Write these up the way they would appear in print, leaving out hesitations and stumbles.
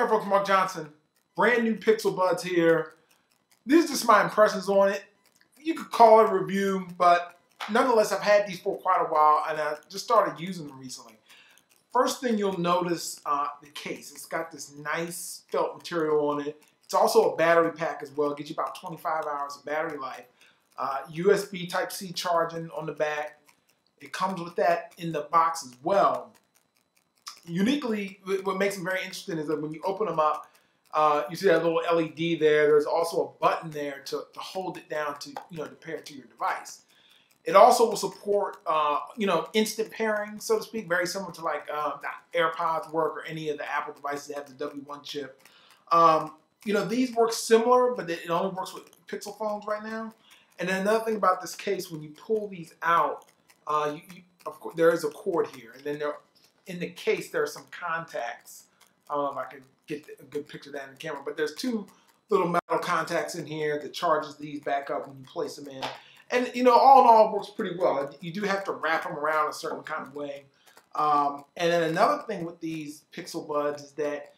Hey folks, Mark Johnson. Brand new Pixelbuds here. These are just my impressions on it. You could call it a review, but nonetheless, I've had these for quite a while and I just started using them recently. First thing you'll notice, the case. It's got this nice felt material on it. It's also a battery pack as well. It gives you about 25 hours of battery life. USB Type-C charging on the back. It comes with that in the box as well. Uniquely, what makes them very interesting is that when you open them up, you see that little LED there. There's also a button there to hold it down to to pair it to your device. It also will support instant pairing, so to speak, very similar to like the AirPods work or any of the Apple devices that have the W1 chip. These work similar, but it only works with Pixel phones right now. And then another thing about this case, when you pull these out, of course there is a cord here, and then in the case there are some contacts. I don't know if I can get a good picture of that in the camera, but there's two little metal contacts in here that charges these back up when you place them in. And all in all, it works pretty well. You do have to wrap them around a certain kind of way. And then another thing with these Pixelbuds is that,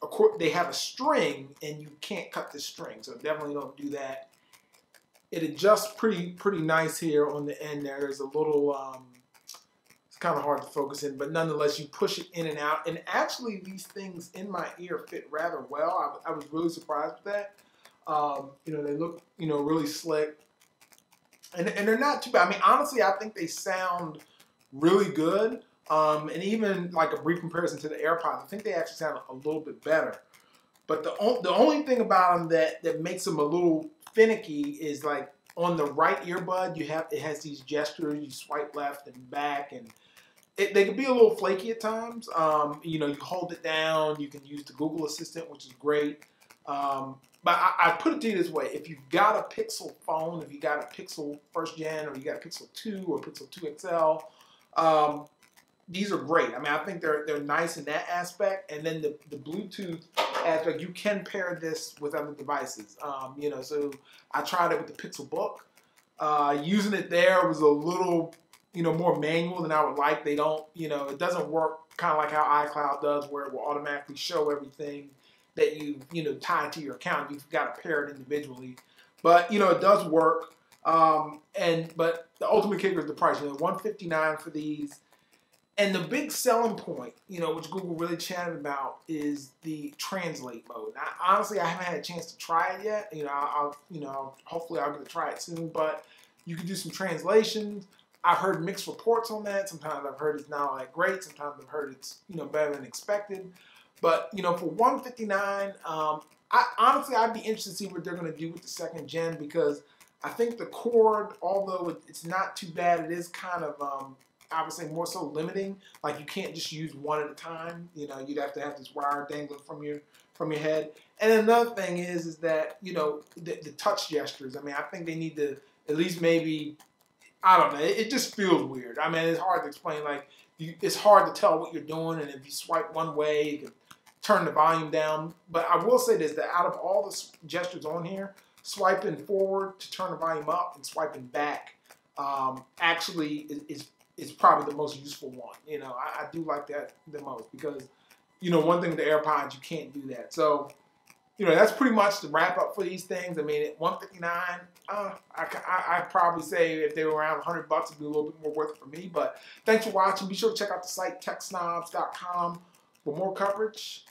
of course, they have a string, and you can't cut the string, so definitely don't do that. It adjusts pretty nice here on the end there. There's a little, it's kind of hard to focus in, but nonetheless, you push it in and out. And actually, these things in my ear fit rather well. I was really surprised with that. They look, really slick. And they're not too bad. I mean, honestly, I think they sound really good. And even like a brief comparison to the AirPods, I think they actually sound a little bit better. But the only thing about them that makes them a little finicky is like on the right earbud, it has these gestures. You swipe left and back, and they can be a little flaky at times. You hold it down. You can use the Google Assistant, which is great. But I put it to you this way: if you've got a Pixel phone, if you got a Pixel first gen, or you got a Pixel 2 or Pixel 2 XL, these are great. I mean, I think they're nice in that aspect. And then the Bluetooth aspect, you can pair this with other devices. So I tried it with the Pixel Book. Using it there was a little, more manual than I would like. They don't, it doesn't work kind of like how iCloud does, where it will automatically show everything that you tie to your account. You've got to pair it individually, but it does work. But the ultimate kicker is the price. $159 for these, and the big selling point, which Google really chatted about, is the translate mode. Now, honestly, I haven't had a chance to try it yet. Hopefully I'll get to try it soon. But you can do some translations. I've heard mixed reports on that. Sometimes I've heard it's not that great. Sometimes I've heard it's better than expected. But, for $159, I'd be interested to see what they're going to do with the second gen, because I think the cord, although it's not too bad, it is kind of, I would say, more so limiting. Like, you can't just use one at a time. You'd have to have this wire dangling from your head. And another thing is that, the touch gestures. I mean, I think they need to at least maybe, I don't know, it just feels weird. I mean, it's hard to explain. Like, it's hard to tell what you're doing, and if you swipe one way, you can turn the volume down. But I will say this, that out of all the gestures on here, swiping forward to turn the volume up and swiping back actually is probably the most useful one. I do like that the most, because, one thing with the AirPods, you can't do that. So, that's pretty much the wrap up for these things. I mean, at $159, I'd probably say if they were around $100, it'd be a little bit more worth it for me. But thanks for watching. Be sure to check out the site techsnobs.com for more coverage.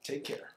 Take care.